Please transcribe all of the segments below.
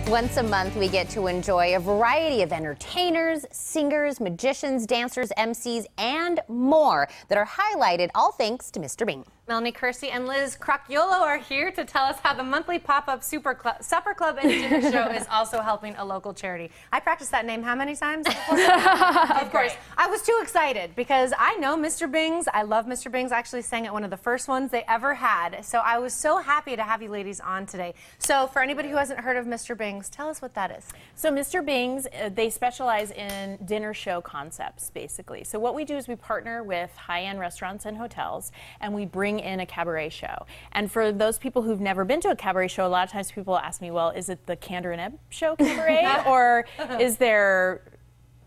Once a month, we get to enjoy a variety of entertainers, singers, magicians, dancers, MCs, and more that are highlighted, all thanks to Mr. Bing. Melanie Kersey and Liz Crocchiolo are here to tell us how the monthly pop-up supper club and dinner show is also helping a local charity. I practiced that name how many times before? Of course. I was too excited because I know Mr. Bing's. I love Mr. Bing's. I actually sang at one of the first ones they ever had. So I was so happy to have you ladies on today. So for anybody who hasn't heard of Mr. Bing's, tell us what that is. So Mr. Bing's, they specialize in dinner show concepts, basically. So what we do is we partner with high-end restaurants and hotels, and we bring in a cabaret show. And for those people who've never been to a cabaret show, a lot of times people ask me, well, is it the Kander and Ebb show cabaret? Or is there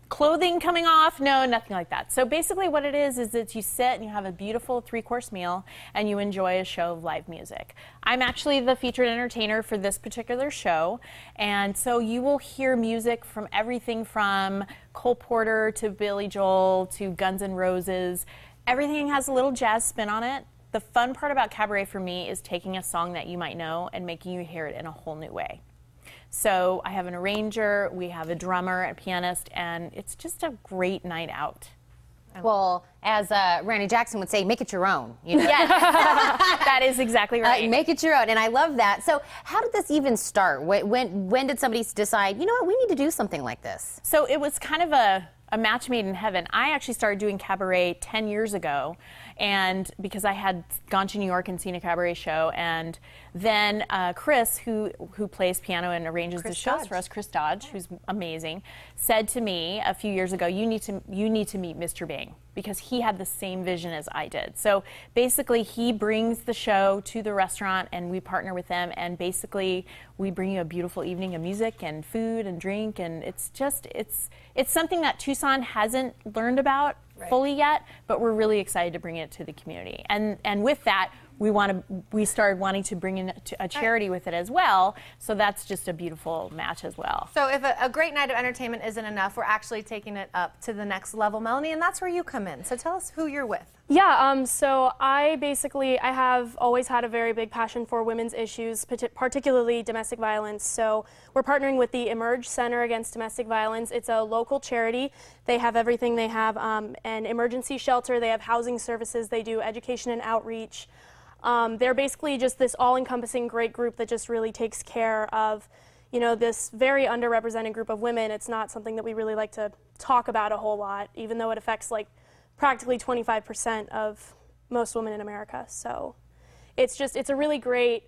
clothing coming off? No, nothing like that. So basically what it is that you sit and you have a beautiful 3-course meal and you enjoy a show of live music. I'm actually the featured entertainer for this particular show, and so you will hear music from everything from Cole Porter to Billy Joel to Guns N' Roses. Everything has a little jazz spin on it. The fun part about cabaret for me is taking a song that you might know and making you hear it in a whole new way. So I have an arranger, we have a drummer, a pianist, and it's just a great night out. Well, as Randy Jackson would say, make it your own. You know? Yes, that is exactly right. Make it your own, and I love that. So how did this even start? When did somebody decide, you know what, we need to do something like this? So it was kind of a match made in heaven. I actually started doing cabaret 10 years ago, and because I had gone to New York and seen a cabaret show, and then Chris, who plays piano and arranges the shows for us, Chris Dodge, who's amazing, said to me a few years ago, you need to meet Mr. Bing, because he had the same vision as I did. So basically he brings the show to the restaurant and we partner with them, and basically we bring you a beautiful evening of music and food and drink, and it's something that Tucson hasn't learned about fully yet, but we're really excited to bring it to the community. And with that, we started wanting to bring in a charity with it as well, so that's just a beautiful match as well. So if a great night of entertainment isn't enough, we're actually taking it up to the next level, Melanie, and that's where you come in. So tell us who you're with. Yeah, so I have always had a very big passion for women's issues, particularly domestic violence. So we're partnering with the Emerge Center Against Domestic Violence. It's a local charity. They have everything. They have an emergency shelter. They have housing services. They do education and outreach. They're basically just this all-encompassing great group that just really takes care of, you know, this very underrepresented group of women. It's not something that we really like to talk about a whole lot, even though it affects like practically 25% of most women in America. So it's a really great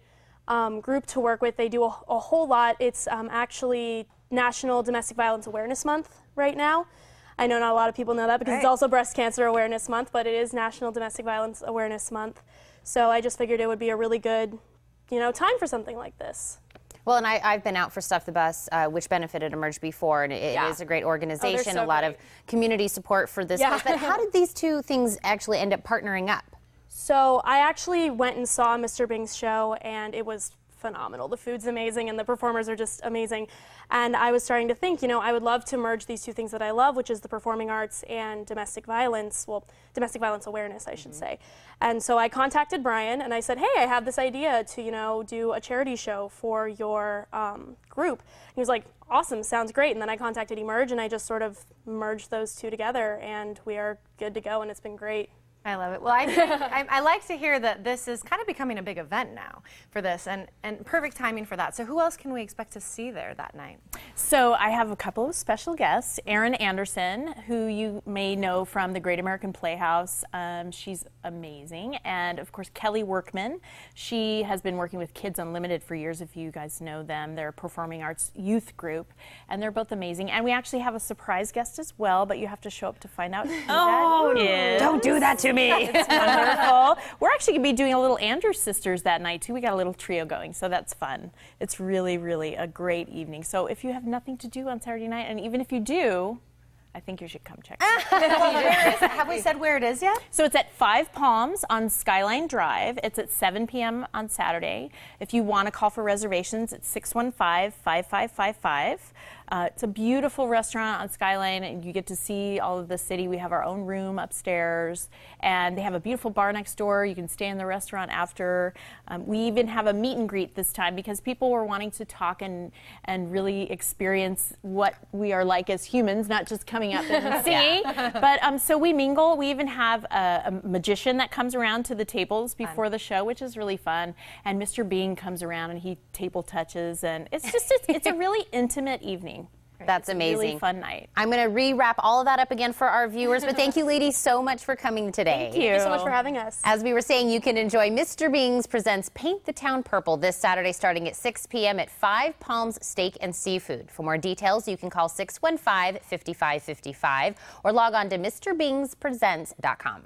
group to work with. They do a whole lot. It's actually National Domestic Violence Awareness Month right now. I know not a lot of people know that because it's also Breast Cancer Awareness Month, but it is National Domestic Violence Awareness Month. So I just figured it would be a really good, you know, time for something like this. Well, and I've been out for Stuff the Bus, which benefited Emerge before, and it is a great organization, so a lot of community support for this. But how did these two things actually end up partnering up? So I actually went and saw Mr. Bing's show, and it was phenomenal. The food's amazing and the performers are just amazing. And I was starting to think, you know, I would love to merge these two things that I love, which is the performing arts and domestic violence, well, domestic violence awareness, I should say. And so I contacted Brian and I said, hey, I have this idea to, you know, do a charity show for your group. And he was like, awesome, sounds great. And then I contacted Emerge and I just sort of merged those two together, and we are good to go, and it's been great. I love it. Well, I like to hear that this is kind of becoming a big event now for this, and perfect timing for that. So who else can we expect to see there that night? So I have a couple of special guests. Erin Anderson, who you may know from the Great American Playhouse. She's amazing. And of course, Kelly Workman. She has been working with Kids Unlimited for years, if you guys know them. They're a performing arts youth group, and they're both amazing. And we actually have a surprise guest as well, but you have to show up to find out who that is. Don't do that to me. It's wonderful. We're actually going to be doing a little Andrews Sisters that night, too. We got a little trio going, so that's fun. It's really, really a great evening. So if you have nothing to do on Saturday night, and even if you do, I think you should come check it out. Have we said where it is yet? So it's at Five Palms on Skyline Drive. It's at 7 p.m. on Saturday. If you want to call for reservations, it's 615-5555. It's a beautiful restaurant on Skyline, and you get to see all of the city. We have our own room upstairs, and they have a beautiful bar next door. You can stay in the restaurant after. We even have a meet and greet this time because people were wanting to talk and really experience what we are like as humans, not just coming up and singing. But so we mingle. We even have a magician that comes around to the tables before the show, which is really fun. And Mr. Bean comes around and he table touches, and it's just it's a really intimate evening. That's amazing. It's a really fun night. I'm going to rewrap all of that up again for our viewers, but thank you, ladies, so much for coming today. Thank you. Thank you so much for having us. As we were saying, you can enjoy Mr. Bing's presents Paint the Town Purple this Saturday starting at 6 p.m. at Five Palms Steak and Seafood. For more details, you can call 615-5555 or log on to MrBingsPresents.com.